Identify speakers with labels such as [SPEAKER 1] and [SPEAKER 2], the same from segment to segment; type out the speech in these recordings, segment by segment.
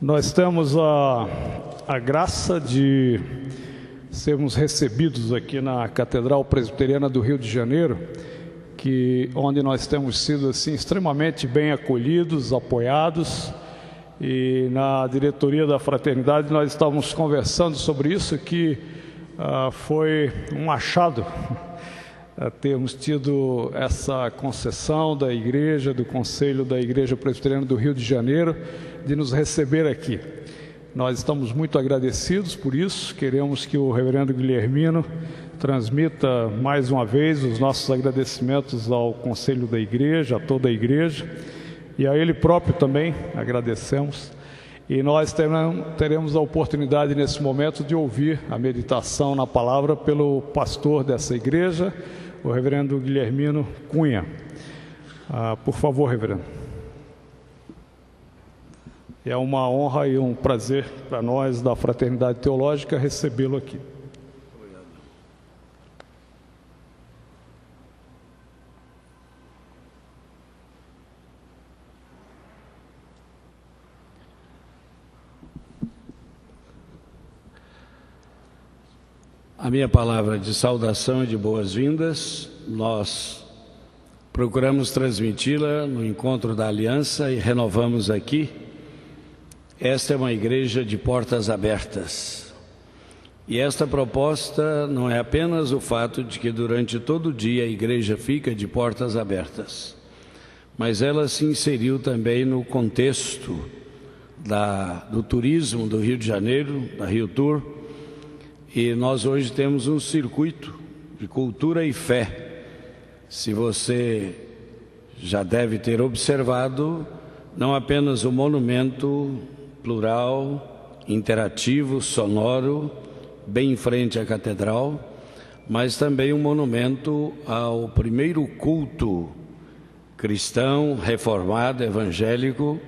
[SPEAKER 1] Nós temos a graça de sermos recebidos aqui na Catedral Presbiteriana do Rio de Janeiro, onde nós temos sido assim, extremamente bem acolhidos, apoiados, e na diretoria da Fraternidade nós estávamos conversando sobre isso, que foi um achado termos tido essa concessão da igreja, do Conselho da Igreja Presbiteriana do Rio de Janeiro, de nos receber aqui. Nós estamos muito agradecidos por isso. Queremos que o reverendo Guilhermino transmita mais uma vez os nossos agradecimentos ao Conselho da Igreja, a toda a Igreja, e a ele próprio também agradecemos. E nós teremos a oportunidade nesse momento de ouvir a meditação na palavra pelo pastor dessa igreja, o reverendo Guilhermino Cunha. Por favor, reverendo. É uma honra e um prazer para nós da Fraternidade Teológica recebê-lo aqui.
[SPEAKER 2] Obrigado. A minha palavra de saudação e de boas-vindas, nós procuramos transmiti-la no encontro da Aliança e renovamos aqui. Esta é uma igreja de portas abertas. E esta proposta não é apenas o fato de que durante todo o dia a igreja fica de portas abertas, mas ela se inseriu também no contexto do turismo do Rio de Janeiro, da Rio Tour, e nós hoje temos um circuito de cultura e fé. Se você já deve ter observado, não apenas o monumento plural, interativo, sonoro, bem em frente à catedral, mas também um monumento ao primeiro culto cristão, reformado, evangélico,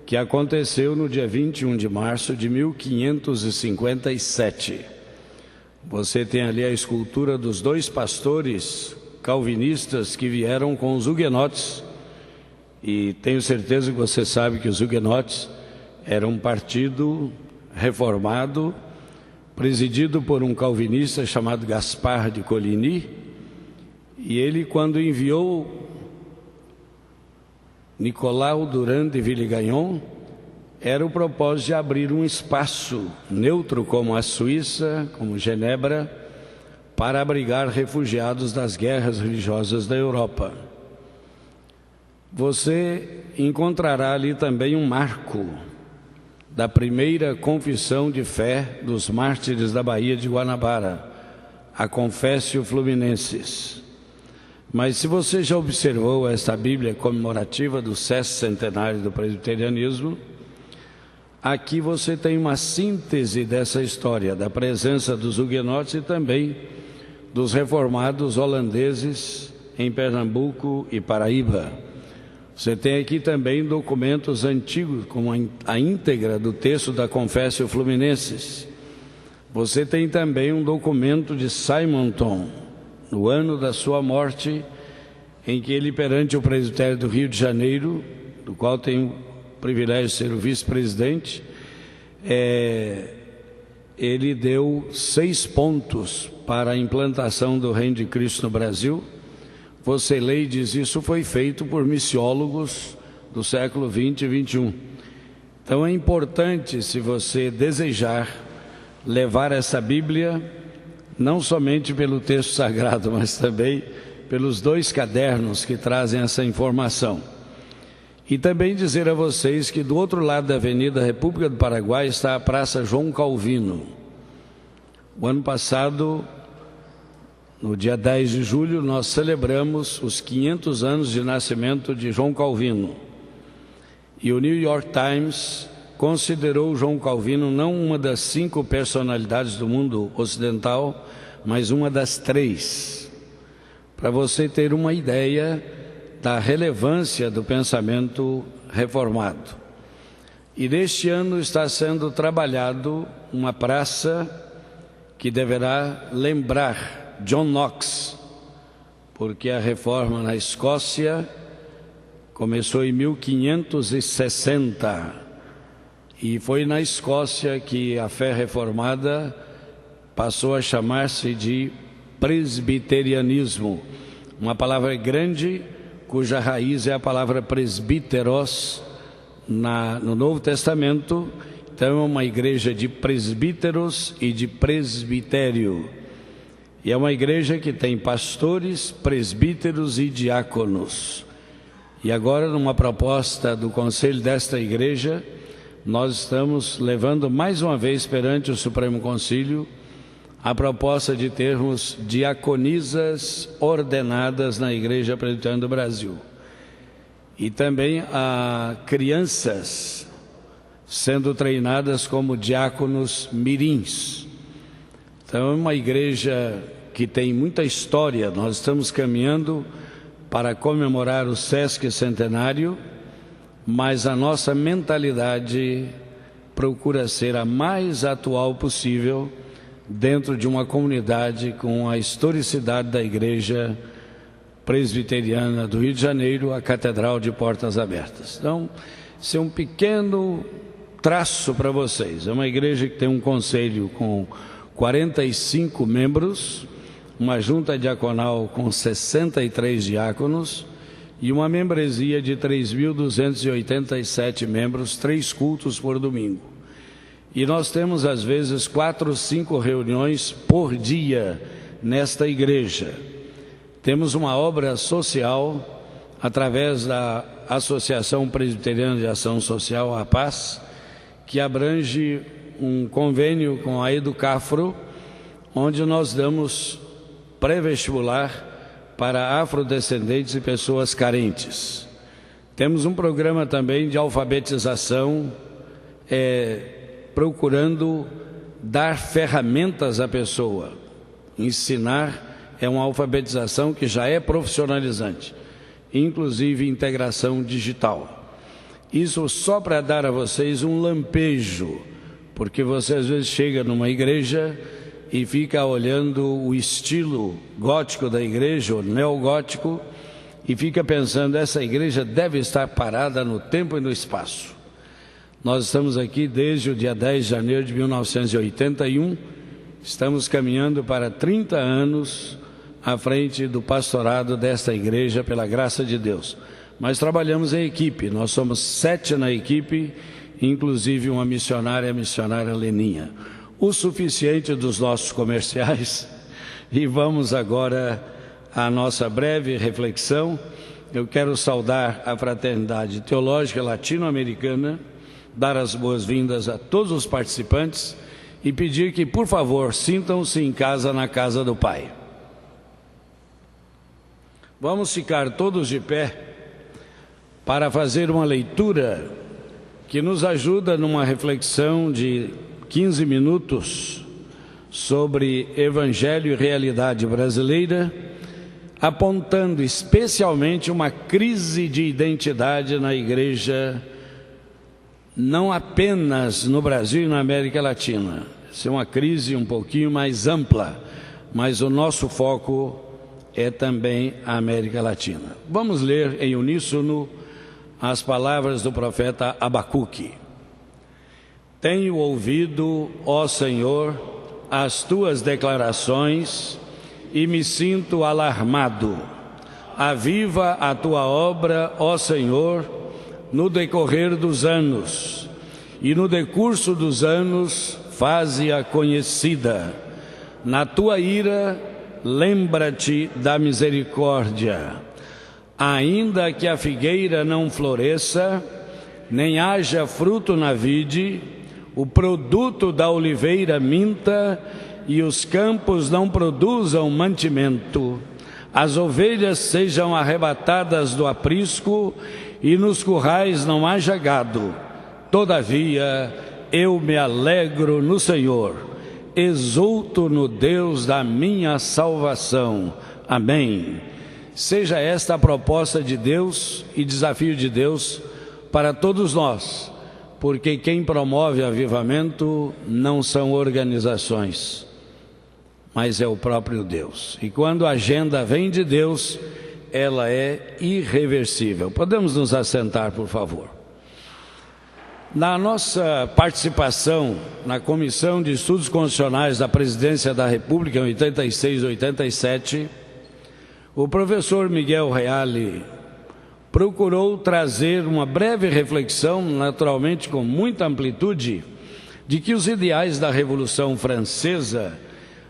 [SPEAKER 2] que aconteceu no dia 21 de março de 1557. Você tem ali a escultura dos dois pastores calvinistas que vieram com os huguenotes, e tenho certeza que você sabe que os huguenotes era um partido reformado, presidido por um calvinista chamado Gaspar de Coligny, e ele, quando enviou Nicolau Durand de Villegagnon, era o propósito de abrir um espaço neutro como a Suíça, como Genebra, para abrigar refugiados das guerras religiosas da Europa. Você encontrará ali também um marco da primeira confissão de fé dos mártires da Baía de Guanabara, a Confessio Fluminensis. Mas se você já observou esta Bíblia comemorativa do 6º centenário do presbiterianismo, aqui você tem uma síntese dessa história, da presença dos huguenotes e também dos reformados holandeses em Pernambuco e Paraíba. Você tem aqui também documentos antigos, como a íntegra do texto da Confessio Fluminensis. Você tem também um documento de Simonton, no ano da sua morte, em que ele, perante o presbitério do Rio de Janeiro, do qual tenho o privilégio de ser o vice-presidente, ele deu 6 pontos para a implantação do Reino de Cristo no Brasil. Você lê e diz, isso foi feito por missiólogos do século 20 e 21. Então é importante, se você desejar, levar essa Bíblia, não somente pelo texto sagrado, mas também pelos 2 cadernos que trazem essa informação. E também dizer a vocês que do outro lado da Avenida República do Paraguai está a Praça João Calvino. O ano passado, no dia 10 de julho, nós celebramos os 500 anos de nascimento de João Calvino. E o New York Times considerou João Calvino não uma das 5 personalidades do mundo ocidental, mas uma das 3. Para você ter uma ideia da relevância do pensamento reformado. E neste ano está sendo trabalhado uma praça que deverá lembrar John Knox, porque a reforma na Escócia começou em 1560 E foi na Escócia que a fé reformada passou a chamar-se de presbiterianismo, uma palavra grande cuja raiz é a palavra presbíteros no Novo Testamento. Então é uma igreja de presbíteros e de presbitério. E é uma igreja que tem pastores, presbíteros e diáconos. E agora, numa proposta do conselho desta igreja, nós estamos levando mais uma vez perante o Supremo Concílio a proposta de termos diaconisas ordenadas na Igreja Presbiteriana do Brasil. E também a crianças sendo treinadas como diáconos mirins. Então é uma igreja que tem muita história. Nós estamos caminhando para comemorar o Sesc Centenário, mas a nossa mentalidade procura ser a mais atual possível dentro de uma comunidade com a historicidade da Igreja Presbiteriana do Rio de Janeiro, a Catedral de Portas Abertas. Então, esse é um pequeno traço para vocês. É uma igreja que tem um conselho com 45 membros, uma junta diaconal com 63 diáconos e uma membresia de 3.287 membros, 3 cultos por domingo. E nós temos, às vezes, 4 ou 5 reuniões por dia nesta igreja. Temos uma obra social através da Associação Presbiteriana de Ação Social, a Paz, que abrange um convênio com a Educafro, onde nós damos pré-vestibular para afrodescendentes e pessoas carentes. Temos um programa também de alfabetização, procurando dar ferramentas à pessoa. Ensinar é uma alfabetização que já é profissionalizante, inclusive integração digital. Isso só para dar a vocês um lampejo, porque você às vezes chega numa igreja e fica olhando o estilo gótico da igreja, ou neogótico, e fica pensando, essa igreja deve estar parada no tempo e no espaço. Nós estamos aqui desde o dia 10 de janeiro de 1981, estamos caminhando para 30 anos à frente do pastorado desta igreja, pela graça de Deus. Mas trabalhamos em equipe, nós somos 7 na equipe, inclusive uma missionária, a missionária Leninha. O suficiente dos nossos comerciais, e vamos agora à nossa breve reflexão. Eu quero saudar a Fraternidade Teológica Latino-Americana, dar as boas-vindas a todos os participantes e pedir que, por favor, sintam-se em casa, na casa do Pai. Vamos ficar todos de pé para fazer uma leitura que nos ajuda numa reflexão de 15 minutos sobre Evangelho e realidade brasileira, apontando especialmente uma crise de identidade na Igreja, não apenas no Brasil e na América Latina. Essa é uma crise um pouquinho mais ampla, mas o nosso foco é também a América Latina. Vamos ler em uníssono as palavras do profeta Abacuque. Tenho ouvido, ó Senhor, as tuas declarações e me sinto alarmado. Aviva a tua obra, ó Senhor, no decorrer dos anos, e no decurso dos anos faze-a conhecida. Na tua ira, lembra-te da misericórdia. Ainda que a figueira não floresça, nem haja fruto na vide, o produto da oliveira minta, e os campos não produzam mantimento, as ovelhas sejam arrebatadas do aprisco, e nos currais não haja gado. Todavia, eu me alegro no Senhor, exulto no Deus da minha salvação. Amém. Seja esta a proposta de Deus e desafio de Deus para todos nós, porque quem promove avivamento não são organizações, mas é o próprio Deus. E quando a agenda vem de Deus, ela é irreversível. Podemos nos assentar, por favor. Na nossa participação na Comissão de Estudos Constitucionais da Presidência da República, em 86 e 87, o professor Miguel Reale procurou trazer uma breve reflexão, naturalmente com muita amplitude, de que os ideais da Revolução Francesa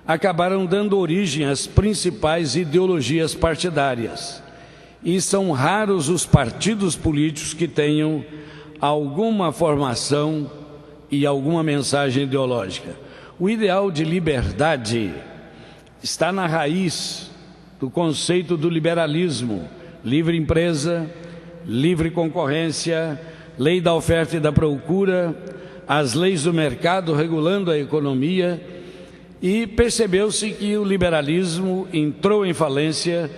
[SPEAKER 2] acabaram dando origem às principais ideologias partidárias. E são raros os partidos políticos que tenham alguma formação e alguma mensagem ideológica. O ideal de liberdade está na raiz do conceito do liberalismo: livre empresa, livre concorrência, lei da oferta e da procura, as leis do mercado regulando a economia, e percebeu-se que o liberalismo entrou em falência.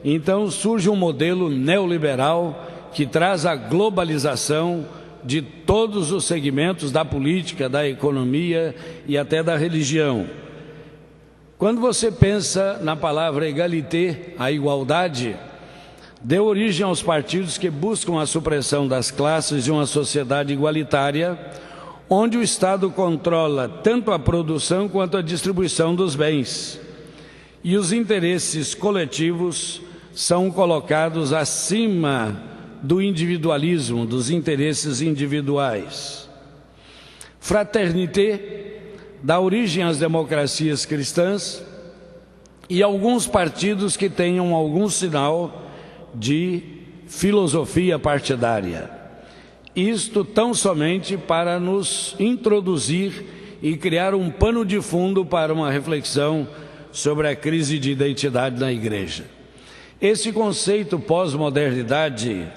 [SPEAKER 2] Então surge um modelo neoliberal que traz a globalização de todos os segmentos da política, da economia e até da religião. Quando você pensa na palavra égalité, a igualdade, deu origem aos partidos que buscam a supressão das classes de uma sociedade igualitária, onde o Estado controla tanto a produção quanto a distribuição dos bens. E os interesses coletivos são colocados acima do individualismo, dos interesses individuais. Fraternité dá origem às democracias cristãs e alguns partidos que tenham algum sinal de filosofia partidária. Isto tão somente para nos introduzir e criar um pano de fundo para uma reflexão sobre a crise de identidade na Igreja. Esse conceito pós-modernidade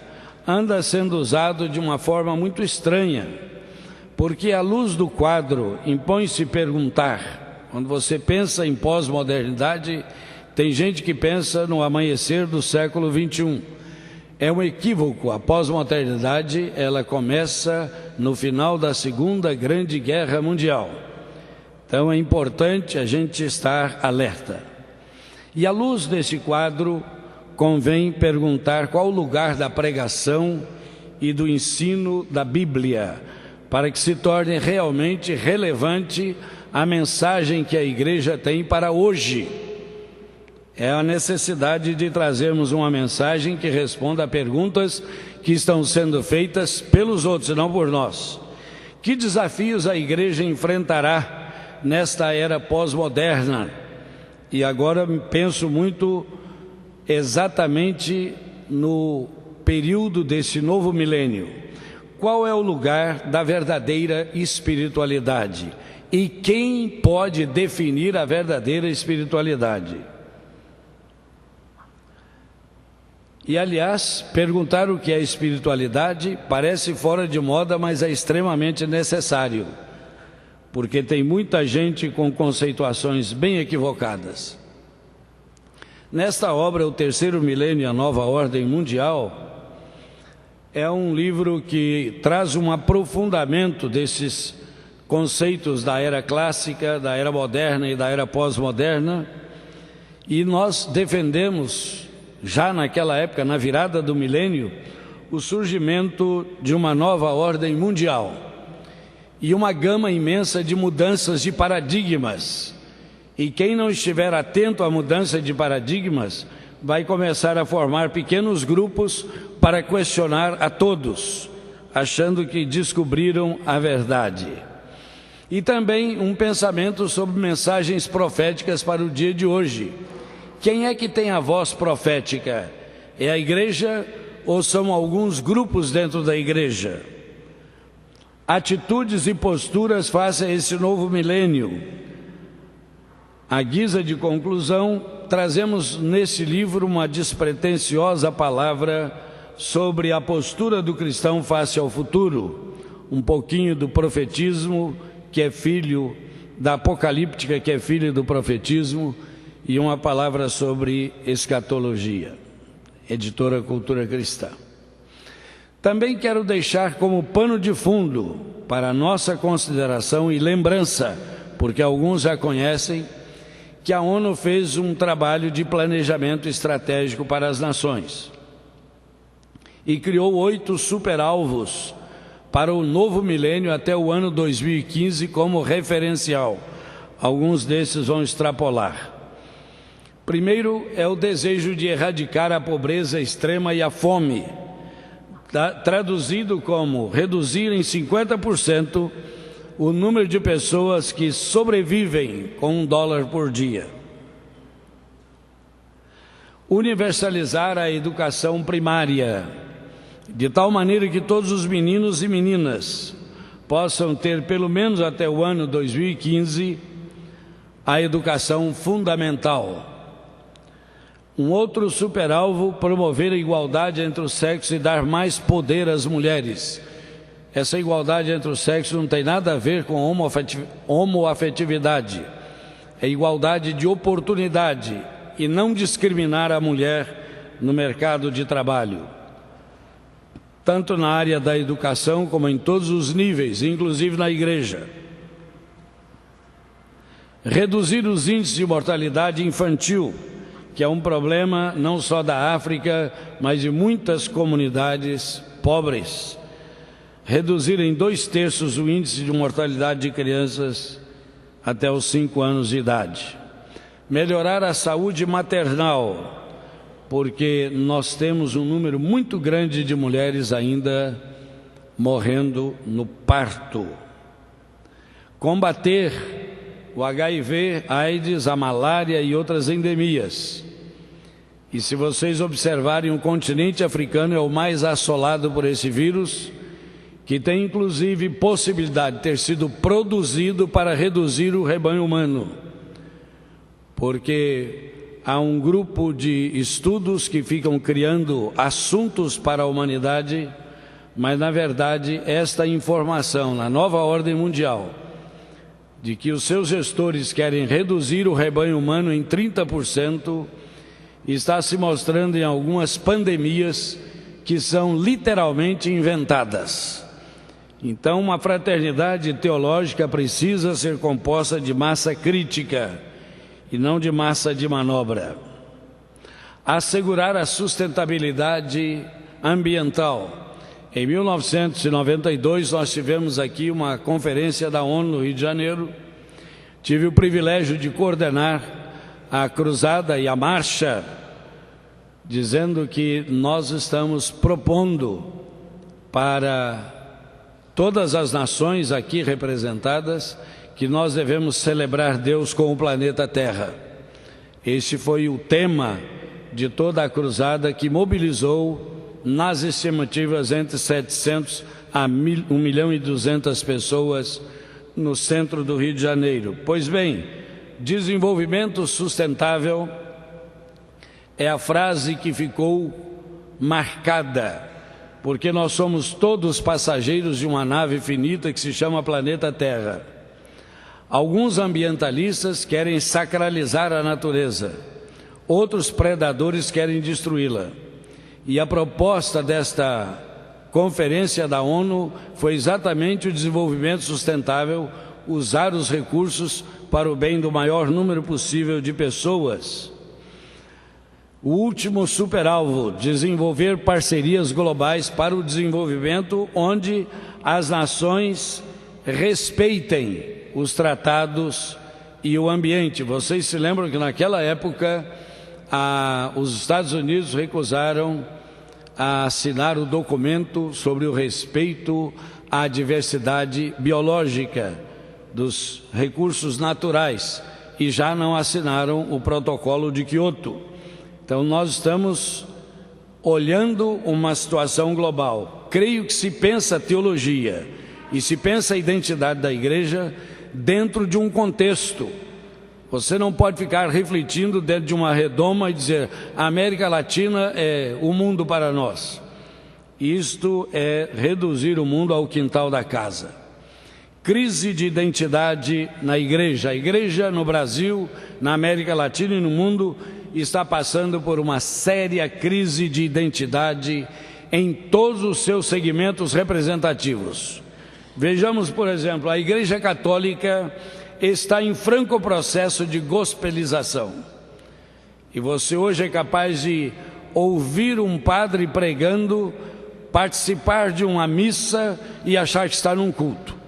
[SPEAKER 2] anda sendo usado de uma forma muito estranha, porque à luz do quadro impõe-se perguntar. Quando você pensa em pós-modernidade, tem gente que pensa no amanhecer do século XXI. É um equívoco. A pós-modernidade, ela começa no final da Segunda Grande Guerra Mundial. Então é importante a gente estar alerta. E à luz desse quadro, convém perguntar qual o lugar da pregação e do ensino da Bíblia, para que se torne realmente relevante a mensagem que a Igreja tem para hoje. É a necessidade de trazermos uma mensagem que responda a perguntas que estão sendo feitas pelos outros e não por nós. Que desafios a Igreja enfrentará nesta era pós-moderna? E agora penso muito exatamente no período desse novo milênio. Qual é o lugar da verdadeira espiritualidade? E quem pode definir a verdadeira espiritualidade? E, aliás, perguntar o que é espiritualidade parece fora de moda, mas é extremamente necessário, porque tem muita gente com conceituações bem equivocadas. Nesta obra, O Terceiro Milênio e a Nova Ordem Mundial, é um livro que traz um aprofundamento desses conceitos da era clássica, da era moderna e da era pós-moderna, e nós defendemos, já naquela época, na virada do milênio, o surgimento de uma nova ordem mundial e uma gama imensa de mudanças de paradigmas. E quem não estiver atento à mudança de paradigmas vai começar a formar pequenos grupos para questionar a todos, achando que descobriram a verdade. E também um pensamento sobre mensagens proféticas para o dia de hoje. Quem é que tem a voz profética? É a Igreja ou são alguns grupos dentro da Igreja? Atitudes e posturas face a esse novo milênio. À guisa de conclusão, trazemos nesse livro uma despretensiosa palavra sobre a postura do cristão face ao futuro, um pouquinho do profetismo, que é filho da apocalíptica, que é filho do profetismo, e uma palavra sobre escatologia. Editora Cultura Cristã. Também quero deixar como pano de fundo para a nossa consideração e lembrança, porque alguns já conhecem, que a ONU fez um trabalho de planejamento estratégico para as nações e criou 8 superalvos para o novo milênio até o ano 2015 como referencial. Alguns desses vão extrapolar. Primeiro é o desejo de erradicar a pobreza extrema e a fome, traduzido como reduzir em 50% o número de pessoas que sobrevivem com $1 por dia. Universalizar a educação primária, de tal maneira que todos os meninos e meninas possam ter, pelo menos até o ano 2015, a educação fundamental. Um outro superalvo, promover a igualdade entre os sexos e dar mais poder às mulheres. Essa igualdade entre os sexos não tem nada a ver com homoafetividade. É igualdade de oportunidade e não discriminar a mulher no mercado de trabalho, tanto na área da educação como em todos os níveis, inclusive na igreja. Reduzir os índices de mortalidade infantil, que é um problema não só da África, mas de muitas comunidades pobres. Reduzir em 2/3 o índice de mortalidade de crianças até os 5 anos de idade. Melhorar a saúde maternal, porque nós temos um número muito grande de mulheres ainda morrendo no parto. Combater o HIV, AIDS, a malária e outras endemias. E se vocês observarem, o continente africano é o mais assolado por esse vírus, que tem inclusive possibilidade de ter sido produzido para reduzir o rebanho humano. Porque há um grupo de estudos que ficam criando assuntos para a humanidade, mas na verdade esta informação na nova ordem mundial, de que os seus gestores querem reduzir o rebanho humano em 30%, está se mostrando em algumas pandemias que são literalmente inventadas. Então, uma fraternidade teológica precisa ser composta de massa crítica e não de massa de manobra. Assegurar a sustentabilidade ambiental. Em 1992, nós tivemos aqui uma conferência da ONU no Rio de Janeiro. Tive o privilégio de coordenar a cruzada e a marcha, dizendo que nós estamos propondo para todas as nações aqui representadas que nós devemos celebrar Deus com o planeta Terra. Este foi o tema de toda a cruzada, que mobilizou, nas estimativas, entre 700 a 1.200.000 pessoas no centro do Rio de Janeiro. Pois bem, desenvolvimento sustentável é a frase que ficou marcada, porque nós somos todos passageiros de uma nave finita que se chama planeta Terra. Alguns ambientalistas querem sacralizar a natureza, outros predadores querem destruí-la. E a proposta desta conferência da ONU foi exatamente o desenvolvimento sustentável, usar os recursos para o bem do maior número possível de pessoas. O último superalvo, desenvolver parcerias globais para o desenvolvimento, onde as nações respeitem os tratados e o ambiente. Vocês se lembram que naquela época os Estados Unidos recusaram a assinar o documento sobre o respeito à diversidade biológica dos recursos naturais e já não assinaram o protocolo de Kyoto. Então nós estamos olhando uma situação global. Creio que se pensa teologia e se pensa a identidade da igreja dentro de um contexto. Você não pode ficar refletindo dentro de uma redoma e dizer: a América Latina é o mundo para nós. Isto é reduzir o mundo ao quintal da casa. Crise de identidade na igreja. A igreja no Brasil, na América Latina e no mundo está passando por uma séria crise de identidade em todos os seus segmentos representativos. Vejamos, por exemplo, a Igreja Católica está em franco processo de gospelização. E você hoje é capaz de ouvir um padre pregando participar de uma missa e achar que está num culto.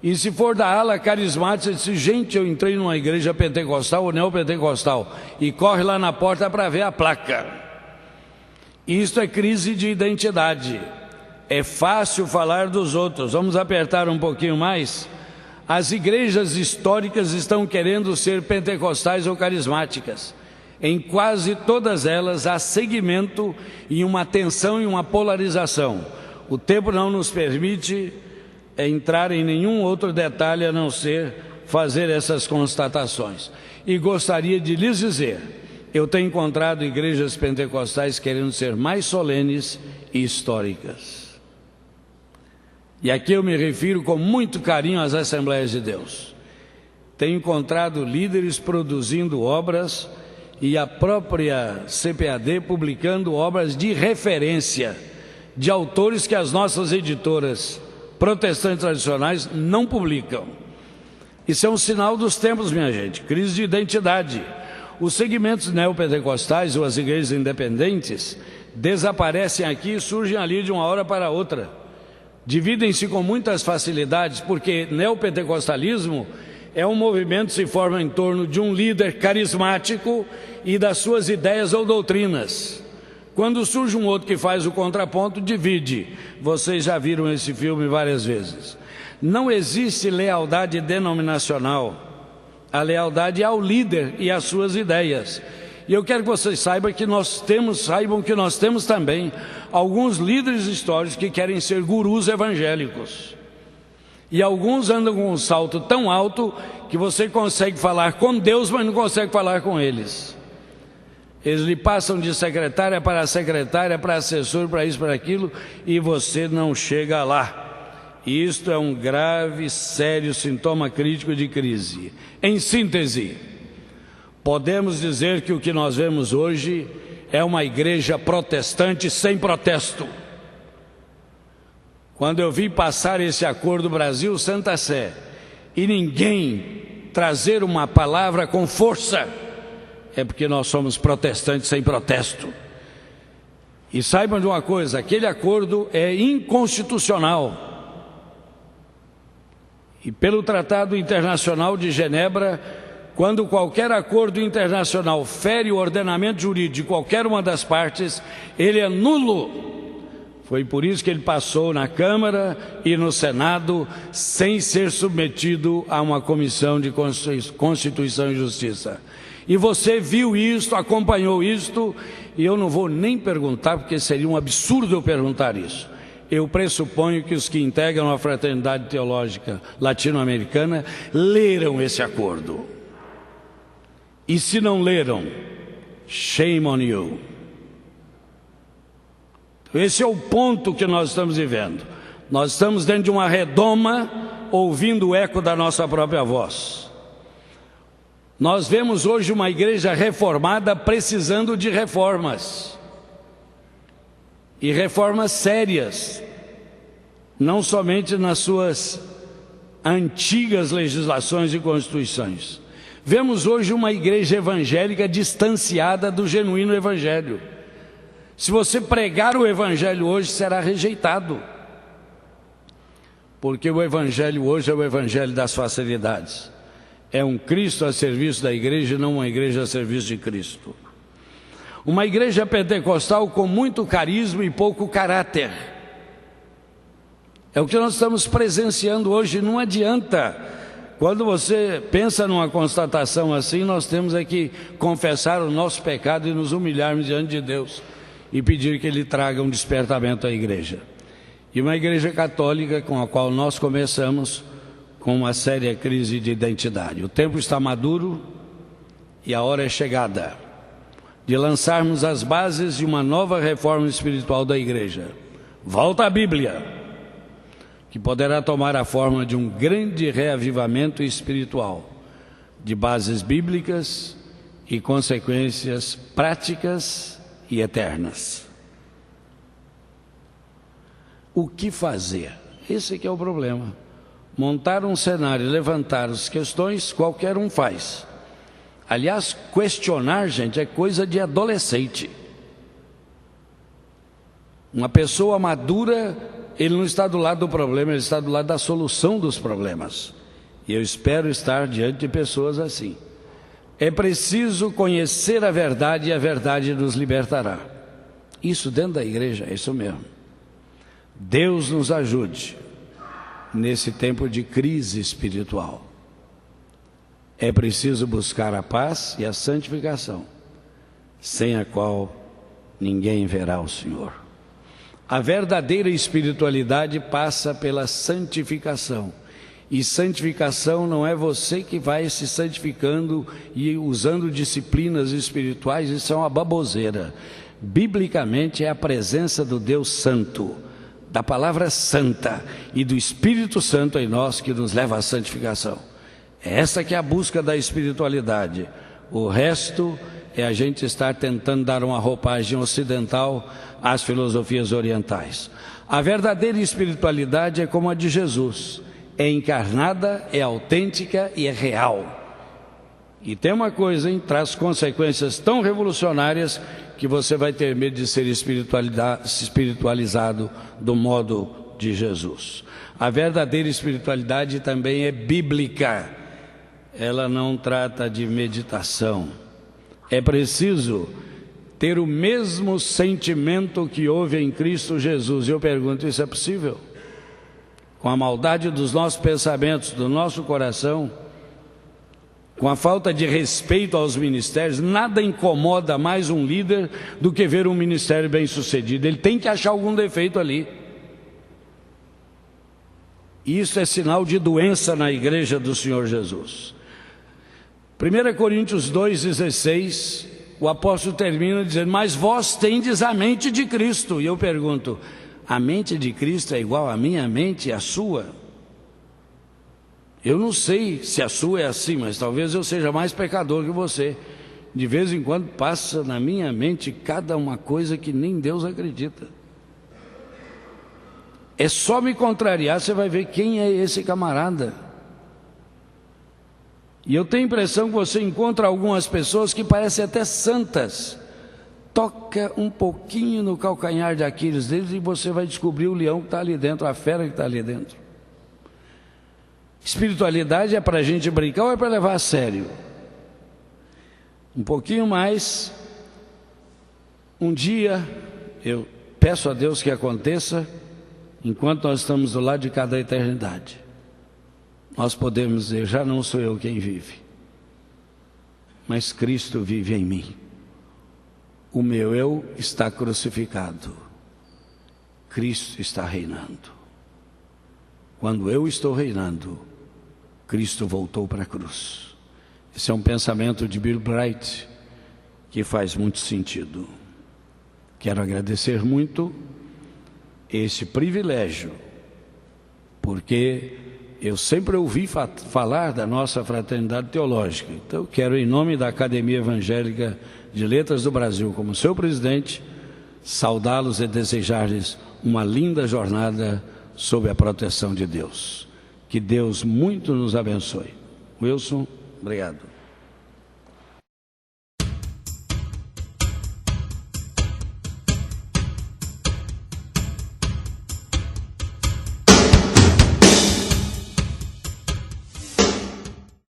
[SPEAKER 2] E se for da ala carismática, diz: gente, eu entrei numa igreja pentecostal ou neopentecostal, e corre lá na porta para ver a placa. Isto é crise de identidade. É fácil falar dos outros. Vamos apertar um pouquinho mais. As igrejas históricas estão querendo ser pentecostais ou carismáticas. Em quase todas elas há segmento e uma tensão e uma polarização. O tempo não nos permite entrar em nenhum outro detalhe a não ser fazer essas constatações. E gostaria de lhes dizer: eu tenho encontrado igrejas pentecostais querendo ser mais solenes e históricas. E aqui eu me refiro com muito carinho às Assembleias de Deus. Tenho encontrado líderes produzindo obras e a própria CPAD publicando obras de referência de autores que as nossas editoras protestantes tradicionais não publicam. Isso é um sinal dos tempos, minha gente, crise de identidade. Os segmentos neopentecostais ou as igrejas independentes desaparecem aqui e surgem ali de uma hora para outra. Dividem-se com muitas facilidades, porque neopentecostalismo é um movimento que se forma em torno de um líder carismático e das suas ideias ou doutrinas. Quando surge um outro que faz o contraponto, divide. Vocês já viram esse filme várias vezes. Não existe lealdade denominacional. A lealdade é ao líder e às suas ideias. E eu quero que vocês saibam que nós temos também alguns líderes históricos que querem ser gurus evangélicos. E alguns andam com um salto tão alto que você consegue falar com Deus, mas não consegue falar com eles. Eles lhe passam de secretária, para assessor, para isso, para aquilo, e você não chega lá. Isto é um grave, sério sintoma crítico de crise. Em síntese, podemos dizer que o que nós vemos hoje é uma igreja protestante sem protesto. Quando eu vi passar esse acordo Brasil-Santa Sé e ninguém trazer uma palavra com força, é porque nós somos protestantes sem protesto. E saibam de uma coisa: aquele acordo é inconstitucional. E pelo Tratado Internacional de Genebra, quando qualquer acordo internacional fere o ordenamento jurídico de qualquer uma das partes, ele é nulo. Foi por isso que ele passou na Câmara e no Senado sem ser submetido a uma comissão de Constituição e Justiça. E você viu isto, acompanhou isto, e eu não vou nem perguntar, porque seria um absurdo eu perguntar isso. Eu pressuponho que os que integram a Fraternidade Teológica Latino-Americana leram esse acordo. E se não leram, shame on you. Esse é o ponto que nós estamos vivendo. Nós estamos dentro de uma redoma, ouvindo o eco da nossa própria voz. Nós vemos hoje uma igreja reformada precisando de reformas. E reformas sérias. Não somente nas suas antigas legislações e constituições. Vemos hoje uma igreja evangélica distanciada do genuíno evangelho. Se você pregar o evangelho hoje, será rejeitado. Porque o evangelho hoje é o evangelho das facilidades. É um Cristo a serviço da igreja e não uma igreja a serviço de Cristo. Uma igreja pentecostal com muito carisma e pouco caráter. É o que nós estamos presenciando hoje. Não adianta. Quando você pensa numa constatação assim, nós temos é que confessar o nosso pecado e nos humilharmos diante de Deus e pedir que Ele traga um despertamento à igreja. E uma igreja católica com a qual nós começamos com uma séria crise de identidade. O tempo está maduro e a hora é chegada de lançarmos as bases de uma nova reforma espiritual da igreja. Volta à Bíblia, que poderá tomar a forma de um grande reavivamento espiritual, de bases bíblicas e consequências práticas e eternas. O que fazer? Esse aqui é o problema. Montar um cenário, levantar as questões, qualquer um faz. Aliás, questionar, gente, é coisa de adolescente. Uma pessoa madura, ele não está do lado do problema, ele está do lado da solução dos problemas. E eu espero estar diante de pessoas assim. É preciso conhecer a verdade e a verdade nos libertará. Isso dentro da igreja, é isso mesmo. Deus nos ajude nesse tempo de crise espiritual. É preciso buscar a paz e a santificação, sem a qual ninguém verá o Senhor. A verdadeira espiritualidade passa pela santificação. E santificação não é você que vai se santificando e usando disciplinas espirituais, isso é uma baboseira. Biblicamente é a presença do Deus Santo, da palavra santa e do Espírito Santo em nós que nos leva à santificação. É essa que é a busca da espiritualidade. O resto é a gente estar tentando dar uma roupagem ocidental às filosofias orientais. A verdadeira espiritualidade é como a de Jesus. É encarnada, é autêntica e é real. E tem uma coisa, hein? Traz consequências tão revolucionárias que você vai ter medo de ser espiritualizado do modo de Jesus. A verdadeira espiritualidade também é bíblica. Ela não trata de meditação. É preciso ter o mesmo sentimento que houve em Cristo Jesus. E eu pergunto, isso é possível? Com a maldade dos nossos pensamentos, do nosso coração, com a falta de respeito aos ministérios, nada incomoda mais um líder do que ver um ministério bem sucedido. Ele tem que achar algum defeito ali. Isso é sinal de doença na igreja do Senhor Jesus. 1 Coríntios 2,16, o apóstolo termina dizendo: mas vós tendes a mente de Cristo. E eu pergunto, a mente de Cristo é igual à minha mente e à sua? Eu não sei se a sua é assim, mas talvez eu seja mais pecador que você. De vez em quando passa na minha mente cada uma coisa que nem Deus acredita. É só me contrariar, você vai ver quem é esse camarada. E eu tenho a impressão que você encontra algumas pessoas que parecem até santas. Toca um pouquinho no calcanhar de Aquiles deles e você vai descobrir o leão que está ali dentro, a fera que está ali dentro. Espiritualidade é para a gente brincar ou é para levar a sério? Um pouquinho mais. Um dia, eu peço a Deus que aconteça, enquanto nós estamos do lado de cada eternidade, nós podemos dizer: já não sou eu quem vive, mas Cristo vive em mim. O meu eu está crucificado, Cristo está reinando. Quando eu estou reinando, Cristo voltou para a cruz. Esse é um pensamento de Bill Bright que faz muito sentido. Quero agradecer muito esse privilégio, porque eu sempre ouvi falar da nossa fraternidade teológica. Então eu quero, em nome da Academia Evangélica de Letras do Brasil, como seu presidente, saudá-los e desejar-lhes uma linda jornada sob a proteção de Deus. Que Deus muito nos abençoe. Wilson, obrigado.